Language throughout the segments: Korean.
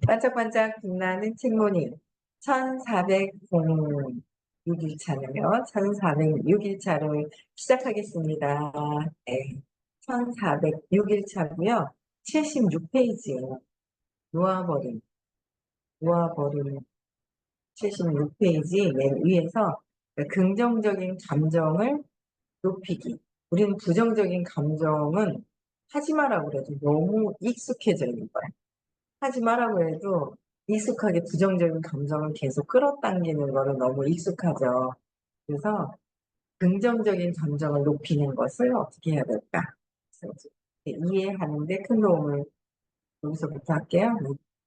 반짝반짝 빛나는 책무늬 1406일차네요. 1406일차를 시작하겠습니다. 네, 1406일차고요. 76페이지예요. 놓아버림, 놓아버림 76페이지 맨 위에서 긍정적인 감정을 높이기. 우리는 부정적인 감정은 하지 마라고 그래도 너무 익숙해져 있는 거야. 하지 말라고 해도 익숙하게 부정적인 감정을 계속 끌어당기는 거는 너무 익숙하죠. 그래서 긍정적인 감정을 높이는 것을 어떻게 해야 될까? 그래서 이해하는데 큰 도움을 여기서부터 할게요.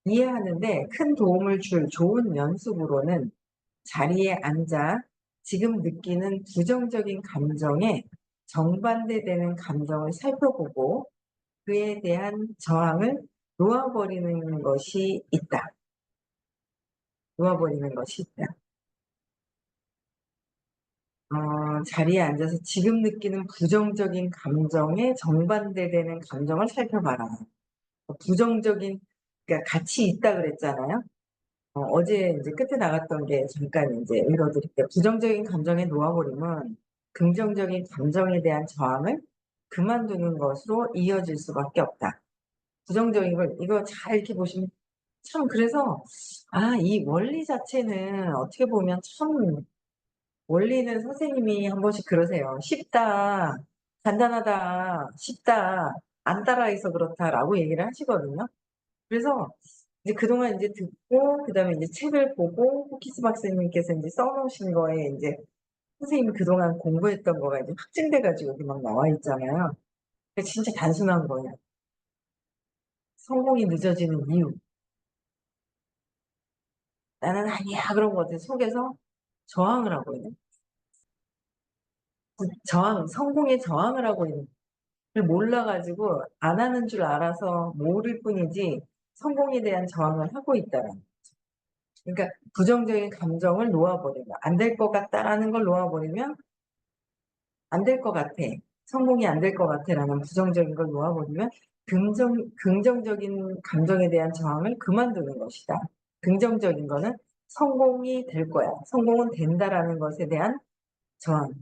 이해하는데 큰 도움을 줄 좋은 연습으로는 자리에 앉아 지금 느끼는 부정적인 감정에 정반대되는 감정을 살펴보고 그에 대한 저항을 놓아버리는 것이 있다. 놓아버리는 것이 있다. 자리에 앉아서 지금 느끼는 부정적인 감정에 정반대되는 감정을 살펴봐라. 부정적인, 그러니까 같이 있다 그랬잖아요. 어제 이제 끝에 나갔던 게 잠깐 이제 읽어드릴게요. 부정적인 감정에 놓아버리면 긍정적인 감정에 대한 저항을 그만두는 것으로 이어질 수밖에 없다. 부정적인 걸, 이거 잘 이렇게 보시면 참, 그래서, 이 원리 자체는 어떻게 보면 참, 원리는 선생님이 한 번씩 그러세요. 쉽다, 간단하다, 쉽다, 안 따라해서 그렇다라고 얘기를 하시거든요. 그래서 이제 그동안 이제 듣고, 그 다음에 이제 책을 보고, 호키스 박사님께서 이제 써놓으신 거에 이제 선생님이 그동안 공부했던 거가 이제 확증돼가지고 여기 막 나와 있잖아요. 진짜 단순한 거예요. 성공이 늦어지는 이유. 나는 아니야, 그런 것들 속에서 저항을 하고 있는. 저항, 성공에 저항을 하고 있는. 걸 몰라가지고 안 하는 줄 알아서 모를 뿐이지 성공에 대한 저항을 하고 있다는. 그러니까 부정적인 감정을 놓아버리면 안 될 것 같다라는 걸 놓아버리면 안 될 것 같아. 성공이 안 될 것 같아라는 부정적인 걸 놓아버리면 긍정적인 감정에 대한 저항을 그만두는 것이다. 긍정적인 거는 성공이 될 거야. 성공은 된다라는 것에 대한 저항.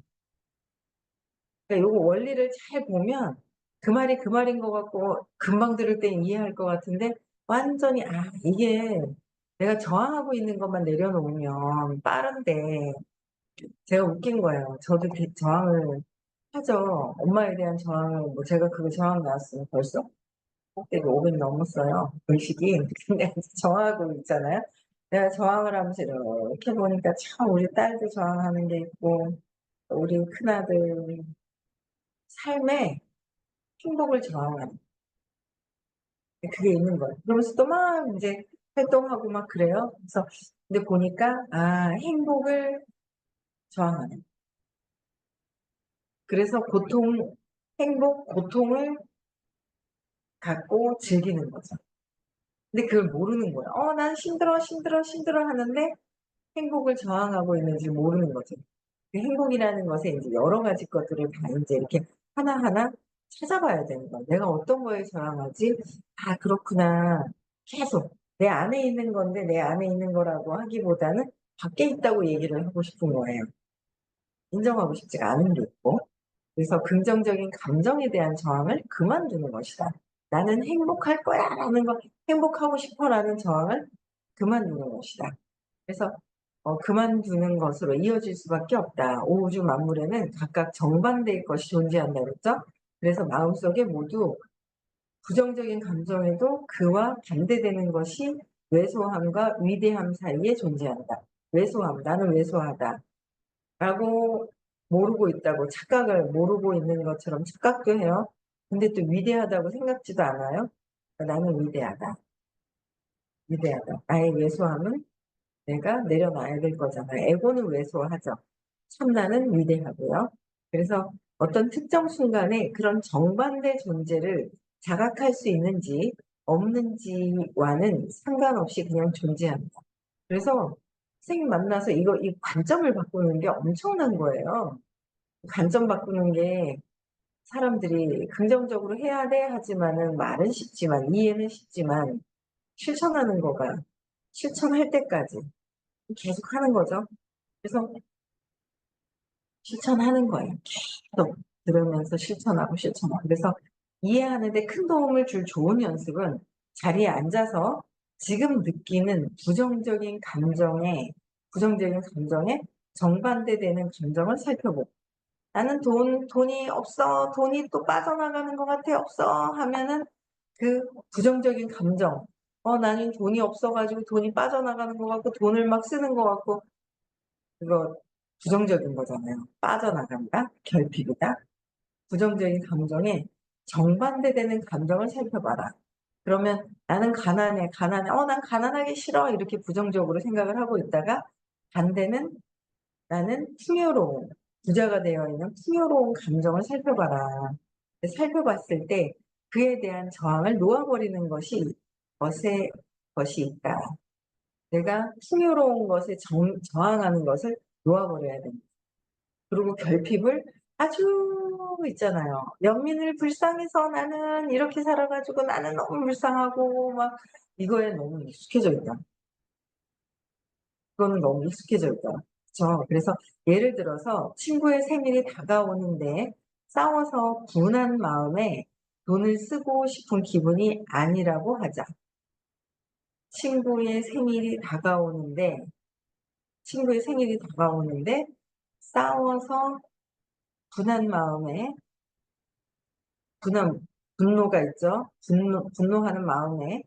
그러니까 요거 원리를 잘 보면 그 말이 그 말인 것 같고 금방 들을 땐 이해할 것 같은데 완전히 이게 내가 저항하고 있는 것만 내려놓으면 빠른데 제가 웃긴 거예요. 저도 저항을 하죠. 엄마에 대한 저항을 뭐 제가 그거 저항 나왔으면 벌써 꼭대기 500 넘었어요. 의식이. 근데 저항하고 있잖아요. 내가 저항을 하면서 이렇게 보니까 참 우리 딸도 저항하는 게 있고 우리 큰아들 삶에 행복을 저항하는 그게 있는 거예요. 그러면서 또 막 이제 활동하고 막 그래요. 그래서 근데 보니까 행복을 저항하는. 그래서 고통을 갖고 즐기는 거죠. 근데 그걸 모르는 거예요. 난 힘들어, 힘들어, 힘들어 하는데 행복을 저항하고 있는지 모르는 거죠. 그 행복이라는 것에 이제 여러 가지 것들을 다 이제 이렇게 하나하나 찾아봐야 되는 거예요. 내가 어떤 거에 저항하지? 그렇구나. 계속 내 안에 있는 건데 내 안에 있는 거라고 하기보다는 밖에 있다고 얘기를 하고 싶은 거예요. 인정하고 싶지가 않은 게 있고. 그래서 긍정적인 감정에 대한 저항을 그만두는 것이다. 나는 행복할 거야 라는 거, 행복하고 싶어 라는 저항을 그만두는 것이다. 그래서 그만두는 것으로 이어질 수밖에 없다. 우주 만물에는 각각 정반대의 것이 존재한다 그랬죠? 그래서 마음속에 모두 부정적인 감정에도 그와 반대되는 것이 왜소함과 위대함 사이에 존재한다. 왜소함, 나는 왜소하다. 라고 모르고 있다고 착각을 모르고 있는 것처럼 착각도 해요. 근데 또 위대하다고 생각지도 않아요. 나는 위대하다. 위대하다. 나의 왜소함은 내가 내려놔야 될 거잖아요. 에고는 왜소하죠. 참나는 위대하고요. 그래서 어떤 특정 순간에 그런 정반대 존재를 자각할 수 있는지 없는지와는 상관없이 그냥 존재합니다. 그래서 선생님 만나서 이 관점을 바꾸는 게 엄청난 거예요. 관점 바꾸는 게 사람들이 긍정적으로 해야 돼 하지만은 말은 쉽지만 이해는 쉽지만 실천하는 거가 실천할 때까지 계속 하는 거죠. 그래서 실천하는 거예요. 계속 들으면서 실천하고 실천하고. 그래서 이해하는 데 큰 도움을 줄 좋은 연습은 자리에 앉아서 지금 느끼는 부정적인 감정에 정반대되는 감정을 살펴보고 '나는 돈이 없어. 돈이 또 빠져나가는 것 같아. 없어.' 하면은 그 부정적인 감정, 나는 돈이 없어 가지고 돈이 빠져나가는 것 같고 돈을 막 쓰는 것 같고 그거 부정적인 거잖아요. 빠져나간다, 결핍이다. 부정적인 감정에 정반대되는 감정을 살펴봐라. 그러면 '나는 가난해, 가난해. 난 가난하기 싫어.' 이렇게 부정적으로 생각을 하고 있다가 반대는 '나는 풍요로운, 부자가 되어 있는 풍요로운 감정을 살펴봐라.' 살펴봤을 때 그에 대한 저항을 놓아버리는 것이 있다. 내가 풍요로운 것에 저항하는 것을 놓아버려야 됩니다. 그리고 결핍을 아주 있잖아요. 연민을 불쌍해서 나는 이렇게 살아 가지고 나는 너무 불쌍하고 막 이거에 너무 익숙해져 있다. 그거는 너무 익숙해져 있다. 그쵸. 그래서 예를 들어서 친구의 생일이 다가오는데 싸워서 분한 마음에 돈을 쓰고 싶은 기분이 아니라고 하자. 친구의 생일이 다가오는데 친구의 생일이 다가오는데 싸워서 분한 마음에 분한 분노가 있죠. 분노하는 마음에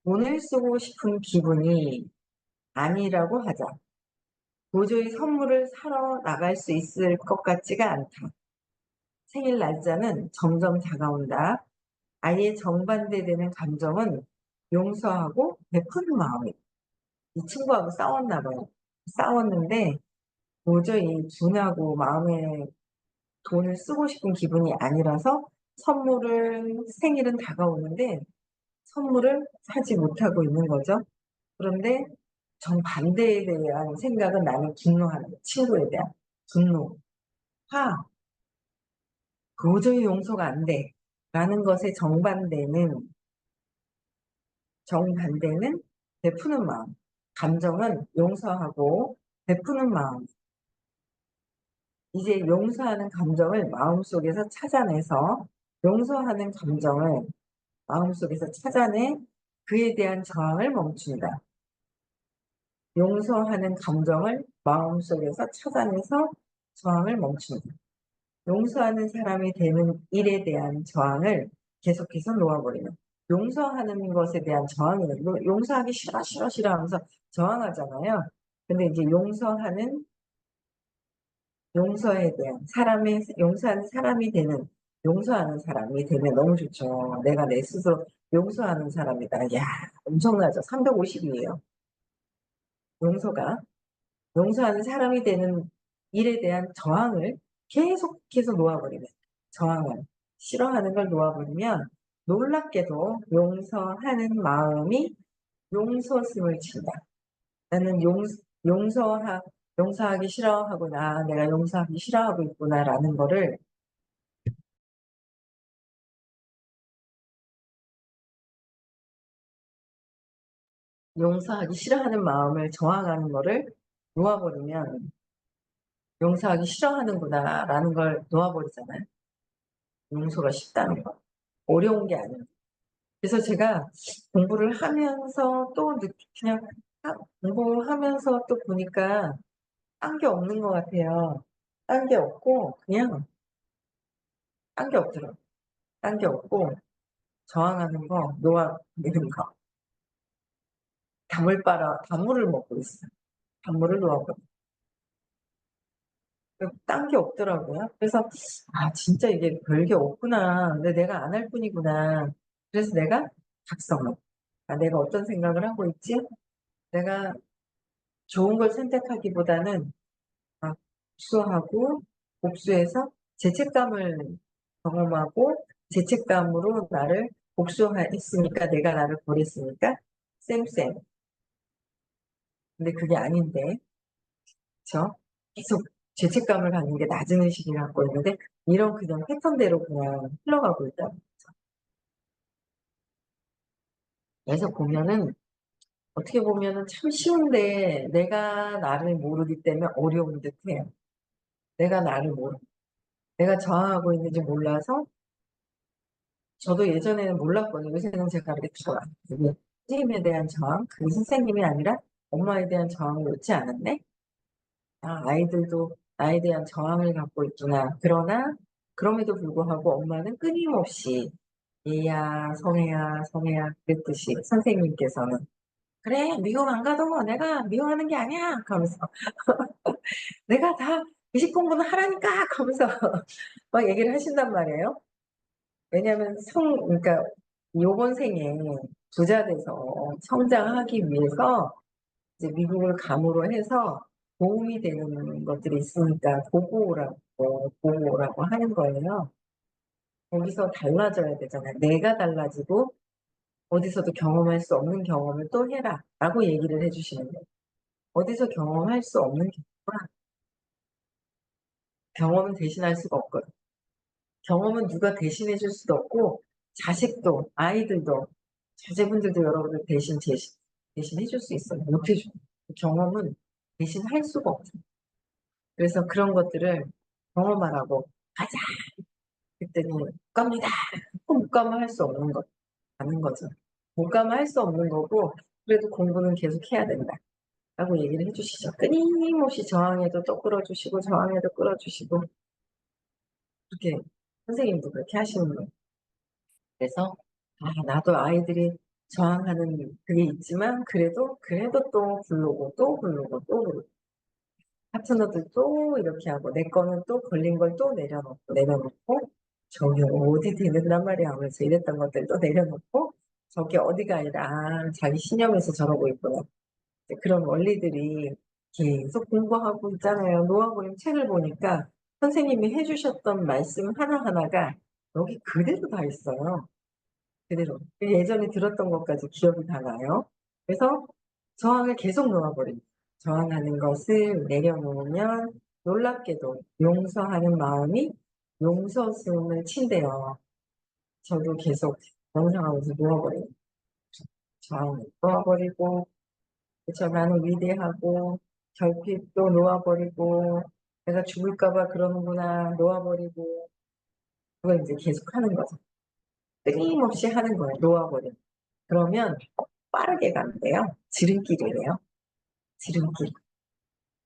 돈을 쓰고 싶은 기분이 아니라고 하자. 도저히 선물을 사러 나갈 수 있을 것 같지가 않다. 생일 날짜는 점점 다가온다. 아예 정반대되는 감정은 용서하고 베푸는 마음이다. 이 친구하고 싸웠나 봐요. 싸웠는데 도저히 둔하고 마음에 돈을 쓰고 싶은 기분이 아니라서 생일은 다가오는데 선물을 사지 못하고 있는 거죠. 그런데 정반대에 대한 생각은 나는 분노하는 거예요. 친구에 대한 분노, 화, 도저히 용서가 안 돼. 라는 것의 정반대는 베푸는 마음. 감정은 용서하고 베푸는 마음. 이제 용서하는 감정을 마음속에서 찾아내서 용서하는 감정을 마음속에서 찾아내 그에 대한 저항을 멈춘다. 용서하는 감정을 마음속에서 찾아내서 저항을 멈춘다. 용서하는 사람이 되는 일에 대한 저항을 계속해서 놓아버리는. 용서하는 것에 대한 저항이에요. 용서하기 싫어, 싫어, 싫어 하면서 저항하잖아요. 근데 이제 용서하는 사람이 되면 너무 좋죠. 내가 내 스스로 용서하는 사람이다. 야, 엄청나죠. 350이에요. 용서가. 용서하는 사람이 되는 일에 대한 저항을 계속해서 놓아버리면, 저항을, 싫어하는 걸 놓아버리면 놀랍게도 용서하는 마음이 용서심을 친다. 나는 용서하, 용서하기 싫어하구나. 내가 용서하기 싫어하고 있구나라는 거를 용서하기 싫어하는 마음을 저항하는 거를 놓아버리면 용서하기 싫어하는구나라는 걸 놓아버리잖아요. 용서가 쉽다는 거. 어려운 게 아니에요. 그래서 제가 공부를 하면서 또 그냥 공부하면서 또 보니까 딴 게 없는 것 같아요. 딴 게 없고 그냥 딴 게 없더라고요. 딴 게 없고 저항하는 거, 놓아내는 거. 단물을 먹고 있어요. 단물을 놓아버려. 딴 게 없더라고요. 그래서 '아 진짜 이게 별게 없구나. 근데 내가 안 할 뿐이구나.' 그래서 내가 각성을 '아 내가 어떤 생각을 하고 있지? 내가 좋은 걸 선택하기보다는 복수하고 복수해서 죄책감을 경험하고 죄책감으로 나를 복수했으니까 내가 나를 버렸으니까 쌤쌤. 근데 그게 아닌데 그쵸? 계속 죄책감을 갖는 게 낮은 의식을 갖고 있는데 이런 그냥 패턴대로 그냥 흘러가고 있다는 거죠. 그래서 보면은 어떻게 보면은 참 쉬운데 내가 나를 모르기 때문에 어려운 듯해요. 내가 나를 모르 내가 저항하고 있는지 몰라서 저도 예전에는 몰랐거든요. 요새는 제가 이렇게 저 그게 선생님에 대한 저항, 그 선생님이 아니라 엄마에 대한 저항을 놓지 않았네. 아, 아이들도 나에 대한 저항을 갖고 있구나. 그러나 그럼에도 불구하고 엄마는 끊임없이 얘야, 성혜야, 성혜야 그랬듯이 선생님께서는 그래 미움 안 가도 내가 미워하는 게 아니야 하면서 내가 다 의식 공부는 하라니까 하면서 막 얘기를 하신단 말이에요. 왜냐하면 그러니까 요번 생에 부자 돼서 성장하기 위해서 이제 미국을 감으로 해서 도움이 되는 것들이 있으니까 보고 오라고 하는 거예요. 거기서 달라져야 되잖아요. 내가 달라지고 어디서도 경험할 수 없는 경험을 또 해라라고 얘기를 해주시는 거예요. 어디서 경험할 수 없는 경험은 대신할 수가 없거든요. 경험은 누가 대신해 줄 수도 없고 자식도 아이들도 자제분들도 여러분들 대신해 줄 수 있어요. 못 해줘요. 경험은 대신할 수가 없어요. 그래서 그런 것들을 경험하라고 가자 그랬더니 못 갑니다. 못 가면 할 수 없는 거 가는 거죠. 못 가면 할 수 없는 거고 그래도 공부는 계속 해야 된다라고 얘기를 해주시죠. 끊임없이 저항해도 또 끌어주시고 저항해도 끌어주시고 그렇게 선생님도 그렇게 하시는 거예요. 그래서 아, 나도 아이들이 저항하는 그게 있지만 그래도 또 부르고 또 부르고 또 부르고 파트너들 또 이렇게 하고 내 거는 또 걸린 걸 또 내려놓고 저기 어디 되는단 말이야 하면서 이랬던 것들 또 내려놓고 저게 어디가 아니라 아, 자기 신념에서 저러고 있구나. 이제 그런 원리들이 계속 공부하고 있잖아요. 놓아버린 책을 보니까 선생님이 해주셨던 말씀 하나하나가 여기 그대로 다 있어요. 그대로. 예전에 들었던 것까지 기억이 다 나요. 그래서 저항을 계속 놓아버립니다. 저항하는 것을 내려놓으면 놀랍게도 용서하는 마음이 용서스러움을 친대요. 저도 계속 명상하면서 놓아버려요. 저항을 놓아버리고, 그쵸, 나는 위대하고, 결핍도 놓아버리고, 내가 죽을까봐 그러는구나, 놓아버리고, 그걸 이제 계속 하는 거죠. 끊임없이 하는 거예요, 놓아버리고. 그러면 빠르게 간대요. 지름길이래요. 지름길.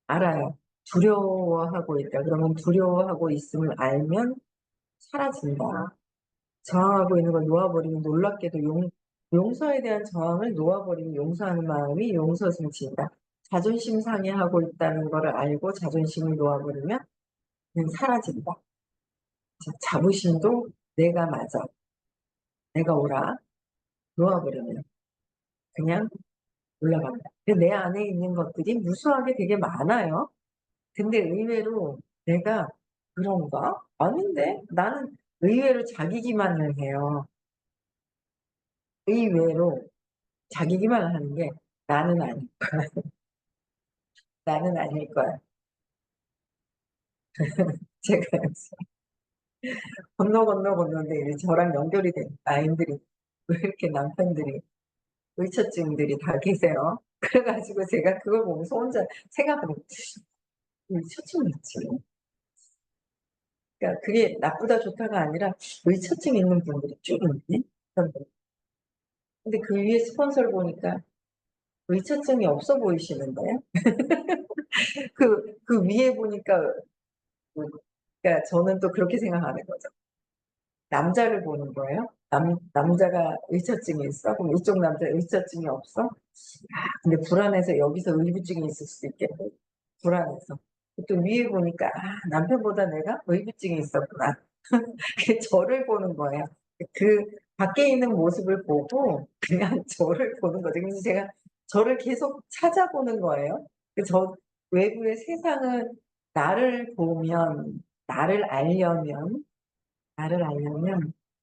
알아요. 두려워하고 있다. 그러면 두려워하고 있음을 알면 사라진다. 저항하고 있는 걸 놓아버리면 놀랍게도 용서에 대한 저항을 놓아버리면 용서하는 마음이 용서를 진다. 자존심 상해하고 있다는 걸 알고 자존심을 놓아버리면 그냥 사라진다. 자부심도 내가 맞아. 내가 옳아. 놓아버리면 그냥 올라간다. 내 안에 있는 것들이 무수하게 되게 많아요. 근데 의외로 내가 그런가? 아닌데? 나는 의외로 자기 기만을 해요. 의외로 자기 기만을 하는 게 나는 아닐 거야. 나는 아닐 거야. 제가 건너는데 이제 저랑 연결이 된 아이들이 왜 이렇게 남편들이 의처증들이 다 계세요. 그래가지고 제가 그걸 보면서 혼자 생각을 했지. 의처증 있지. 그러니까 그게 나쁘다 좋다가 아니라 의처증 있는 분들이 쭉 있네. 근데 그 위에 스폰서를 보니까 의처증이 없어 보이시는데 그 위에 보니까 그러니까 저는 또 그렇게 생각하는 거죠. 남자를 보는 거예요. 남자가 의처증이 있어? 그럼 이쪽 남자 의처증이 없어? 근데 불안해서 여기서 의부증이 있을 수도 있겠고 불안해서 또 위에 보니까 아, 남편보다 내가 의부증이 있었구나. 저를 보는 거예요. 그 밖에 있는 모습을 보고 그냥 저를 보는 거죠. 그래서 제가 저를 계속 찾아보는 거예요. 저 외부의 세상은 나를 보면 나를 알려면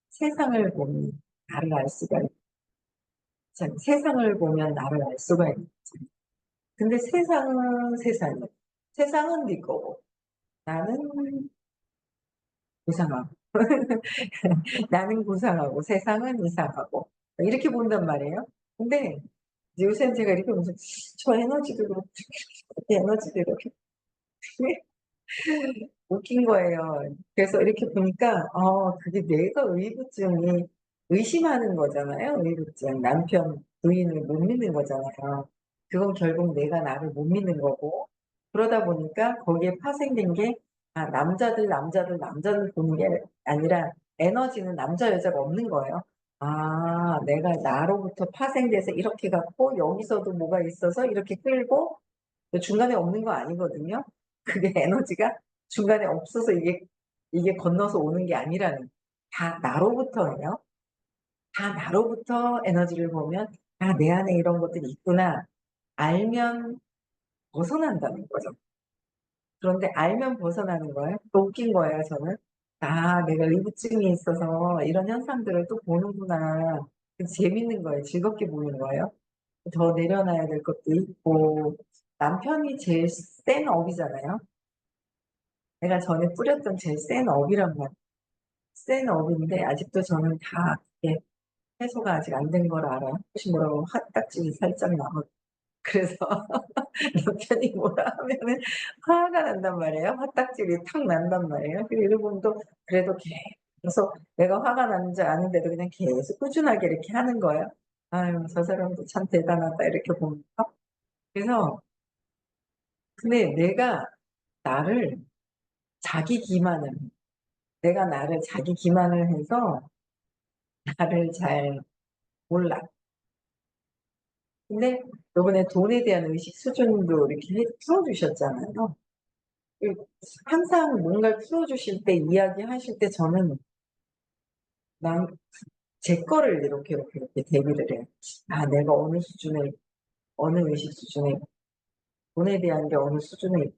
세상을 보면 나를 알 수가 있죠. 세상을 보면 나를 알 수가 있죠. 근데 세상은 세상이에요. 세상은 네 거고 나는 고상하고 나는 고상하고 세상은 이상하고 이렇게 본단 말이에요. 근데 이제 요새는 제가 이렇게 보면서 저 에너지도 그렇고 이 에너지도 이렇게 웃긴 거예요. 그래서 이렇게 보니까 그게 내가 의부증이 의심하는 거잖아요. 의부증. 남편, 부인을 못 믿는 거잖아요. 그건 결국 내가 나를 못 믿는 거고. 그러다 보니까 거기에 파생된 게 남자들 보는 게 아니라 에너지는 남자 여자가 없는 거예요. 내가 나로부터 파생돼서 이렇게 갖고 여기서도 뭐가 있어서 이렇게 끌고 중간에 없는 거 아니거든요. 그게 에너지가 중간에 없어서 이게 건너서 오는 게 아니라는, 다 나로부터예요. 다 나로부터 에너지를 보면 '아 내 안에 이런 것들이 있구나.' 알면 벗어난다는 거죠. 그런데 알면 벗어나는 거예요. 또 웃긴 거예요 저는. '아 내가 의부증이 있어서 이런 현상들을 또 보는구나.' 재밌는 거예요. 즐겁게 보는 거예요. 더 내려놔야 될 것도 있고, 남편이 제일 센 업이잖아요. 내가 전에 뿌렸던 제일 센 업이란 말이에요. 센 업인데 아직도 저는 다 그게 해소가 아직 안 된 걸 알아요. 혹시 뭐라고 화딱지가 살짝 나거든요. 그래서 남편이 뭐라 하면은 화가 난단 말이에요. 화딱지가 탁 난단 말이에요. 근데 이러고는 또 그래도 계속 내가 화가 나는 줄 아는데도 그냥 계속 꾸준하게 이렇게 하는 거예요. '아유 저 사람도 참 대단하다.' 이렇게 보면서. 그래서 근데 나를 자기 기만을 내가 나를 자기 기만을 해서 나를 잘 몰라. 근데 요번에 돈에 대한 의식 수준도 이렇게 풀어 주셨잖아요. 그 항상 뭔가를 풀어 주실 때 이야기하실 때 저는 난 제 거를 이렇게 대비를 해요. 내가 어느 수준에 어느 의식 수준에 돈에 대한 게 어느 수준에 있고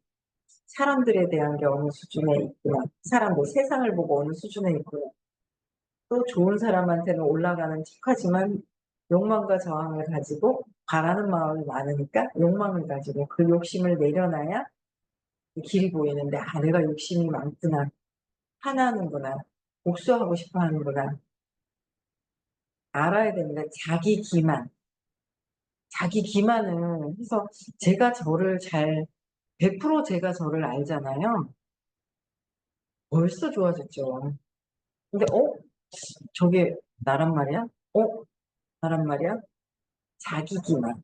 사람들에 대한 게 어느 수준에 있구나. 사람들 세상을 보고 어느 수준에 있구나. 또 좋은 사람한테는 올라가는 척하지만 욕망과 저항을 가지고 바라는 마음이 많으니까 욕망을 가지고 그 욕심을 내려놔야 이 길이 보이는데 '아 내가 욕심이 많구나. 화나는구나. 복수하고 싶어 하는구나.' 알아야 됩니다. 자기 기만은 해서 제가 저를 잘 100% 제가 저를 알잖아요. 벌써 좋아졌죠. 근데 저게 나란 말이야? 나란 말이야? 자기 기만.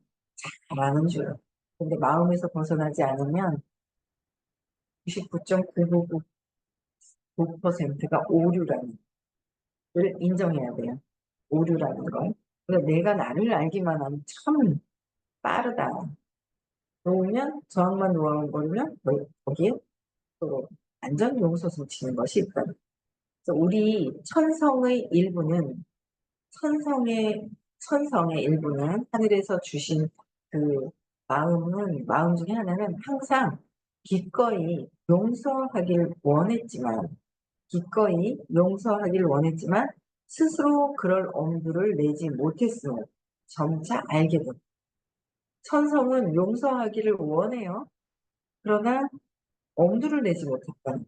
잘아는 줄. 근데 마음에서 벗어나지 않으면 99.999%가 오류라는 걸 인정해야 돼요. 오류라는 걸. 그러니까 내가 나를 알기만 하면 참 빠르다. 놓으면 저항만 놓아 버리면 거기에 또 완전 용서서 치는 것이 있다. 그래서 우리 천성의 천성의 일부는 하늘에서 주신 그 마음 중에 하나는 항상 기꺼이 용서하길 원했지만 스스로 그럴 엄두를 내지 못했음을 점차 알게 됩니다. 천성은 용서하기를 원해요. 그러나 엄두를 내지 못했다.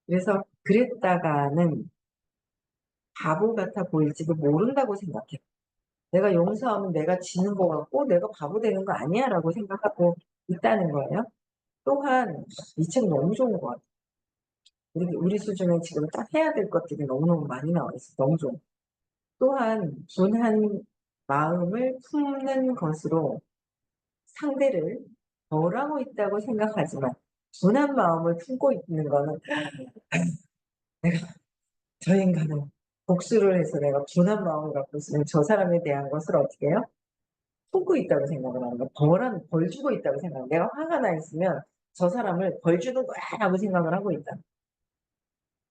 그래서 그랬다가는 바보 같아 보일지도 모른다고 생각해요. 내가 용서하면 내가 지는 것 같고 '내가 바보 되는 거 아니야.'라고 생각하고 있다는 거예요. 또한 이 책 너무 좋은 것 같아요. 우리 수준에 지금 딱 해야 될 것들이 너무너무 많이 나와 있어요. 너무 좋아. 또한 둔한 마음을 품는 것으로 상대를 덜하고 있다고 생각하지만 둔한 마음을 품고 있는 거는 '내가 저 인간은 복수를 해서 내가 둔한 마음을 갖고 있으면 저 사람에 대한 것을 어떻게 해요? 품고 있다고 생각을 하는 거야. 벌 주고 있다고 생각. 내가 화가 나 있으면 '저 사람을 벌 주는 거야.'라고 생각을 하고 있다.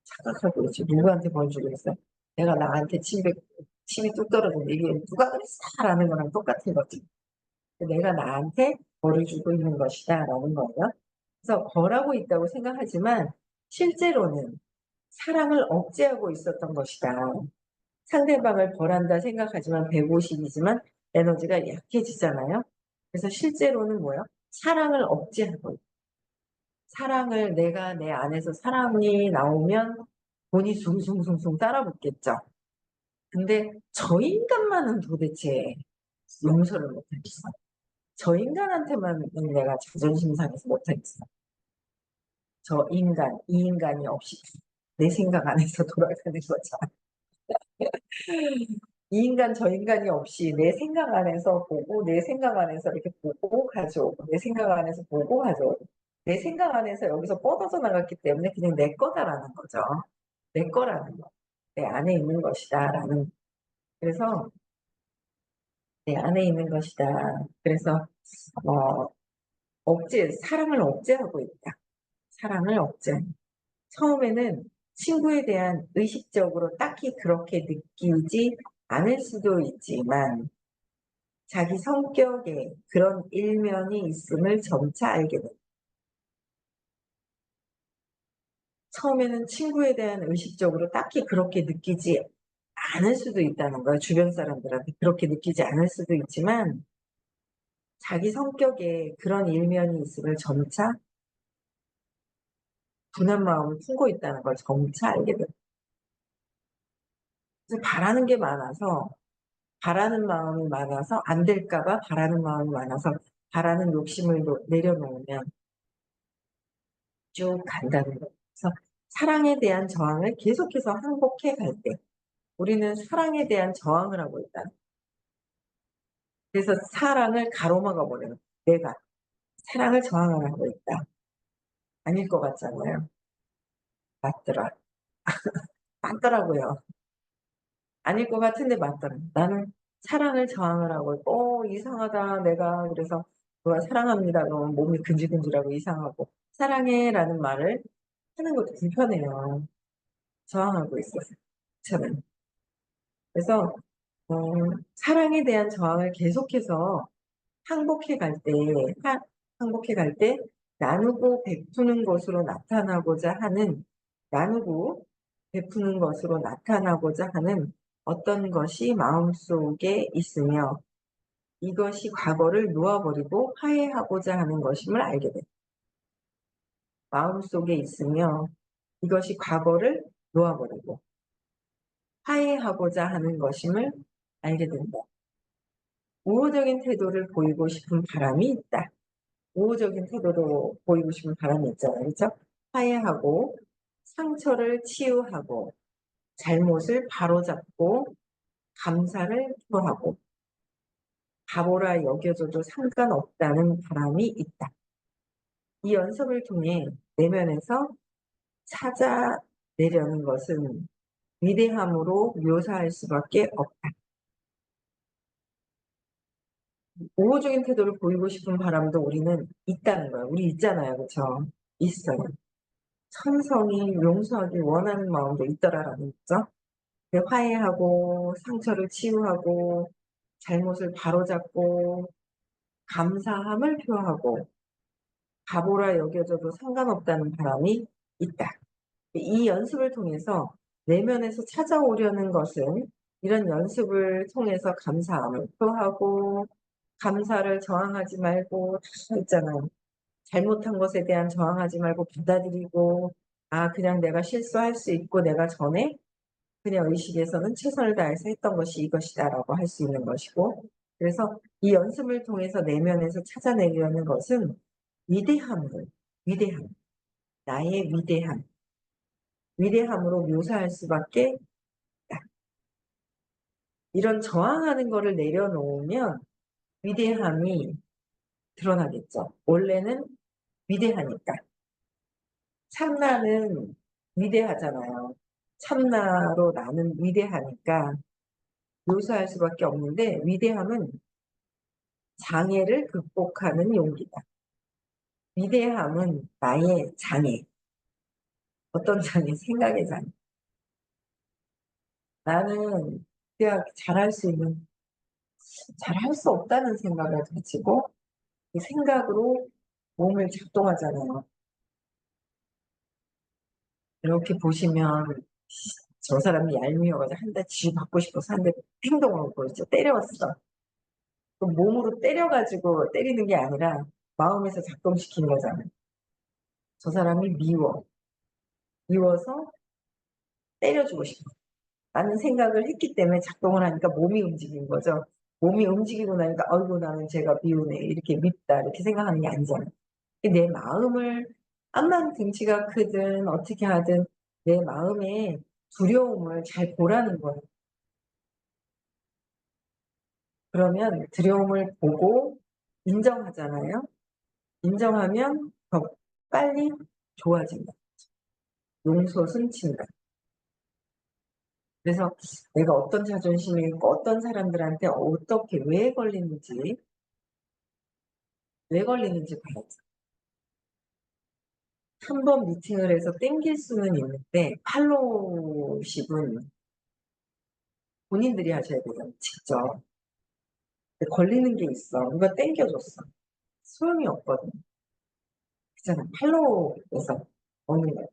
착각하고 있지. 누구한테 벌 주고 있어? 내가 나한테 침이 뚝 떨어졌는데 '이게 누가 그랬어.'라는 거랑 똑같은 거지. '내가 나한테 벌을 주고 있는 것이다.'라는 거예요. 그래서 벌하고 있다고 생각하지만 실제로는 사랑을 억제하고 있었던 것이다. 상대방을 벌한다 생각하지만 150 이지만 에너지가 약해지잖아요. 그래서 실제로는 뭐예요? 사랑을 억제하고 있 사랑을 내가 내 안에서 사랑이 나오면 본이 숭숭숭숭 따라 붙겠죠. 근데 저 인간만은 도대체 용서를 못하겠어. 저 인간한테만 내가 자존심 상해서 못하겠어. 저 인간, 이 인간이 없이 내 생각 안에서 돌아가는 거죠. 이 인간, 저 인간이 없이 내 생각 안에서 보고, 내 생각 안에서 이렇게 보고 가져오고, 내 생각 안에서 보고 가져오고, 내 생각 안에서 여기서 뻗어져 나갔기 때문에 그냥 내 거다라는 거죠. 내 거라는 거. 내 안에 있는 것이다라는. 그래서 내 안에 있는 것이다. 그래서 어, 사랑을 억제하고 있다. 사랑을 억제. 처음에는 친구에 대한 의식적으로 딱히 그렇게 느끼지 않을 수도 있지만 자기 성격에 그런 일면이 있음을 점차 알게 돼. 처음에는 친구에 대한 의식적으로 딱히 그렇게 느끼지 않을 수도 있다는 거야. 주변 사람들한테 그렇게 느끼지 않을 수도 있지만 자기 성격에 그런 일면이 있음을 점차 둔한 마음을 품고 있다는 걸 점차 알게 돼. 그래서 바라는 마음이 많아서 안 될까봐 바라는 마음이 많아서 바라는 욕심을 내려놓으면 쭉 간다는 거예요. 그래서 사랑에 대한 저항을 계속해서 항복해 갈 때 우리는 사랑에 대한 저항을 하고 있다. 그래서 사랑을 가로막아 버려요. 내가 사랑을 저항을 하고 있다. 아닐 것 같잖아요. 맞더라. 맞더라고요. 아닐 것 같은데 맞더라. 나는 사랑을 저항을 하고 있고, 이상하다. 내가 그래서 누가 사랑합니다. 그러면 몸이 근질근질하고 이상하고 사랑해라는 말을 하는 것도 불편해요. 저항하고 있어서 저는. 그래서 어, 사랑에 대한 저항을 계속해서 항복해 갈 때, 항복해 갈 때 나누고 베푸는 것으로 나타나고자 하는, 나누고 베푸는 것으로 나타나고자 하는 어떤 것이 마음속에 있으며 이것이 과거를 놓아버리고 화해하고자 하는 것임을 알게 돼. 마음속에 있으며 이것이 과거를 놓아버리고 화해하고자 하는 것임을 알게 된다. 우호적인 태도를 보이고 싶은 바람이 있다. 우호적인 태도로 보이고 싶은 바람이 있잖아요. 그렇죠? 화해하고 상처를 치유하고 잘못을 바로잡고 감사를 표하고 바보라 여겨줘도 상관없다는 바람이 있다. 이 연습을 통해 내면에서 찾아내려는 것은 위대함으로 묘사할 수밖에 없다. 우호적인 태도를 보이고 싶은 바람도 우리는 있다는 거예요. 우리 있잖아요. 그렇죠? 있어요. 천성이 용서하기 원하는 마음도 있더라라는 거죠. 화해하고 상처를 치유하고 잘못을 바로잡고 감사함을 표하고 바보라 여겨져도 상관없다는 바람이 있다. 이 연습을 통해서 내면에서 찾아오려는 것은 이런 연습을 통해서 감사함을 표하고 감사를 저항하지 말고 다 있잖아요. 잘못한 것에 대한 저항하지 말고 받아들이고 아 그냥 내가 실수할 수 있고 내가 전에 그냥 의식에서는 최선을 다해서 했던 것이 이것이다라고 할 수 있는 것이고 그래서 이 연습을 통해서 내면에서 찾아내려는 것은 위대함을 위대함 나의 위대함으로 묘사할 수밖에 없다. 이런 저항하는 거를 내려놓으면 위대함이 드러나겠죠. 원래는 위대하니까. 참나는 위대하잖아요. 참나로 나는 위대하니까 묘사할 수밖에 없는데 위대함은 장애를 극복하는 용기다. 위대함은 나의 장애. 어떤 장애? 생각의 장애. 나는 내가 잘할 수 없다는 생각을 가지고 그 생각으로 몸을 작동하잖아요. 이렇게 보시면 저 사람이 얄미워가지고 한 대 쥐받고 싶어서 한 대 행동으로 보였죠. 때려왔어. 그 몸으로 때려가지고 때리는 게 아니라 마음에서 작동시키는 거잖아요. 저 사람이 미워서 때려주고 싶어 라는 생각을 했기 때문에 작동을 하니까 몸이 움직인 거죠. 몸이 움직이고 나니까 '아이고 나는 쟤가 미우네. 이렇게 밉다.' 이렇게 생각하는 게 아니잖아요. 내 마음을 암만 등치가 크든 어떻게 하든 내 마음의 두려움을 잘 보라는 거예요. 그러면 두려움을 보고 인정하잖아요. 인정하면 더 빨리 좋아진다. 용서순친다. 그래서 내가 어떤 자존심이 있고 어떤 사람들한테 어떻게 왜 걸리는지 봐야지. 한 번 미팅을 해서 땡길 수는 있는데 팔로우십은 본인들이 하셔야 되잖아요, 직접. 근데 걸리는 게 있어. 누가 땡겨 줬어. 소용이 없거든. 그잖아. 팔로우에서 어느 날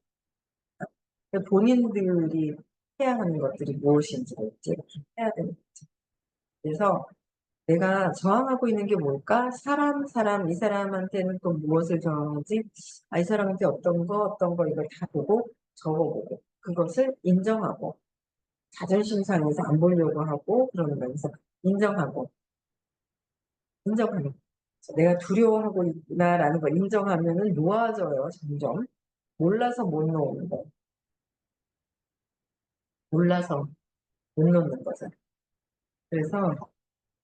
본인들이 해야 하는 것들이 무엇인지를 이제 이렇게 해야 되는 거죠. 그래서 내가 저항하고 있는 게 뭘까? 이 사람한테는 또 무엇을 저항하지? 이 사람한테 어떤 거 이걸 다 보고 적어보고 그것을 인정하고 자존심 상해서 안 보려고 하고 그러는 거예요. 그래서 인정하고 인정하는 거죠. 내가 두려워하고 있구나라는 걸 인정하면은 놓아져요, 점점. 몰라서 못 놓는 거. 몰라서 못 놓는 거죠. 그래서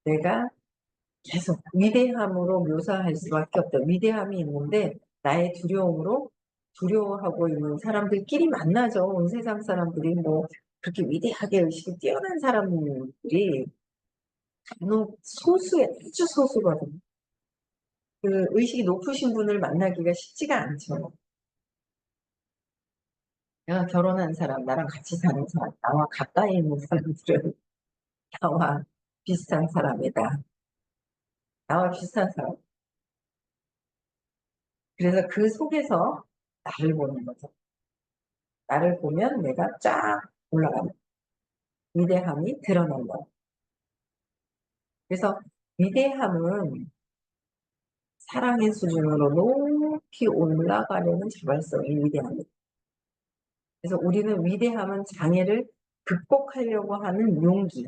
내가 계속 위대함으로 묘사할 수밖에 없다. 위대함이 있는데 나의 두려움으로 두려워하고 있는 사람들끼리 만나죠. 온 세상 사람들이 뭐 그렇게 위대하게 의식이 뛰어난 사람들이 간혹 소수에 아주 소수거든요. 그 의식이 높으신 분을 만나기가 쉽지가 않죠. 내가 결혼한 사람, 나랑 같이 사는 사람, 나와 가까이 있는 사람들은 나와 비슷한 사람이다. 나와 비슷한 사람. 그래서 그 속에서 나를 보는 거죠. 나를 보면 내가 쫙 올라가는 위대함이 드러난다. 그래서 위대함은 사랑의 수준으로 높이 올라가려는 자발성이 위대합니다. 그래서 우리는 위대함은 장애를 극복하려고 하는 용기.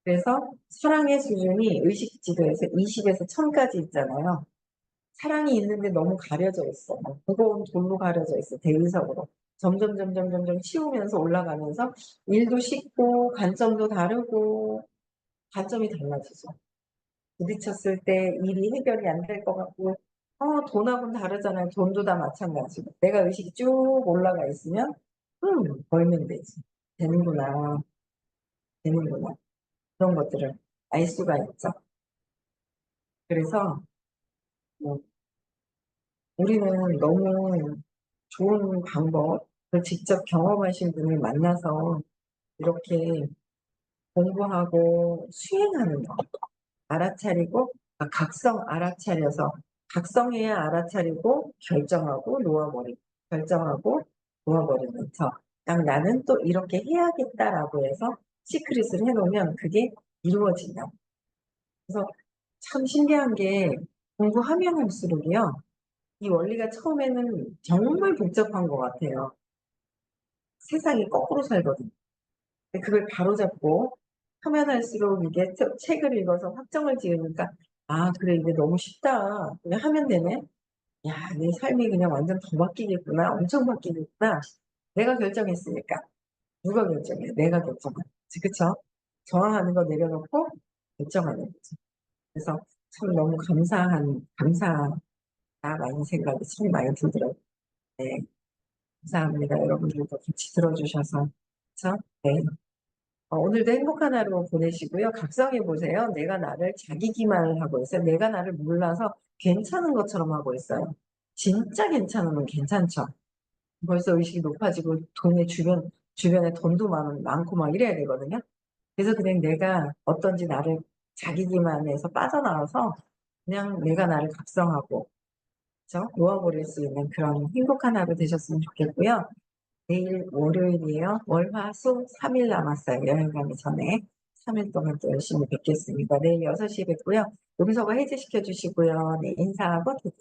그래서 사랑의 수준이 의식 지도에서 20에서 1000까지 있잖아요. 사랑이 있는데 너무 가려져 있어. 무거운 돌로 가려져 있어. 대리석으로. 점점 치우면서 올라가면서 일도 쉽고 관점도 다르고 관점이 달라지죠. 부딪혔을 때 일이 해결이 안 될 것 같고 돈하고는 다르잖아요. 돈도 다 마찬가지고. 내가 의식이 쭉 올라가 있으면 벌면 되지. 되는구나. 되는구나. 그런 것들을 알 수가 있죠. 그래서 뭐 우리는 너무 좋은 방법을 직접 경험하신 분을 만나서 이렇게 공부하고 수행하는 거 알아차리고 각성 알아차려서 각성해야 알아차리고 결정하고 놓아버리고 결정하고 놓아버리는 딱 나는 또 이렇게 해야겠다라고 해서 시크릿을 해놓으면 그게 이루어진다. 그래서 참 신기한 게 공부하면 할수록이요. 이 원리가 처음에는 정말 복잡한 것 같아요. 세상이 거꾸로 살거든요. 근데 그걸 바로잡고 하면 할수록 이게 책을 읽어서 확정을 지으니까 '아 그래 이게 너무 쉽다. 그냥 하면 되네. 야 내 삶이 그냥 완전 더 바뀌겠구나. 엄청 바뀌겠구나.' 내가 결정했으니까. 누가 결정해? 내가 결정하는 거지. 그쵸? 저항하는 거 내려놓고 결정하는 거지. 그래서 참 너무 감사하다라는 생각이 참 많이 들더라고요. 네. 감사합니다. 여러분들도 같이 들어주셔서. 그쵸? 네. 오늘도 행복한 하루 보내시고요. 각성해 보세요. 내가 나를 자기 기만을 하고 있어요. 내가 나를 몰라서 괜찮은 것처럼 하고 있어요. 진짜 괜찮으면 괜찮죠. 벌써 의식이 높아지고 돈에 주변에 돈도 많고 막 이래야 되거든요. 그래서 그냥 내가 어떤지 나를 자기 기만에서 빠져나와서 그냥 내가 나를 각성하고 그쵸? 놓아버릴 수 있는 그런 행복한 하루 되셨으면 좋겠고요. 내일 월요일이에요. 월, 화, 수 3일 남았어요. 여행 가기 전에. 3일 동안 또 열심히 뵙겠습니다. 내일 6시에 뵙고요. 음소거 해제시켜 주시고요. 네, 인사하고 퇴장.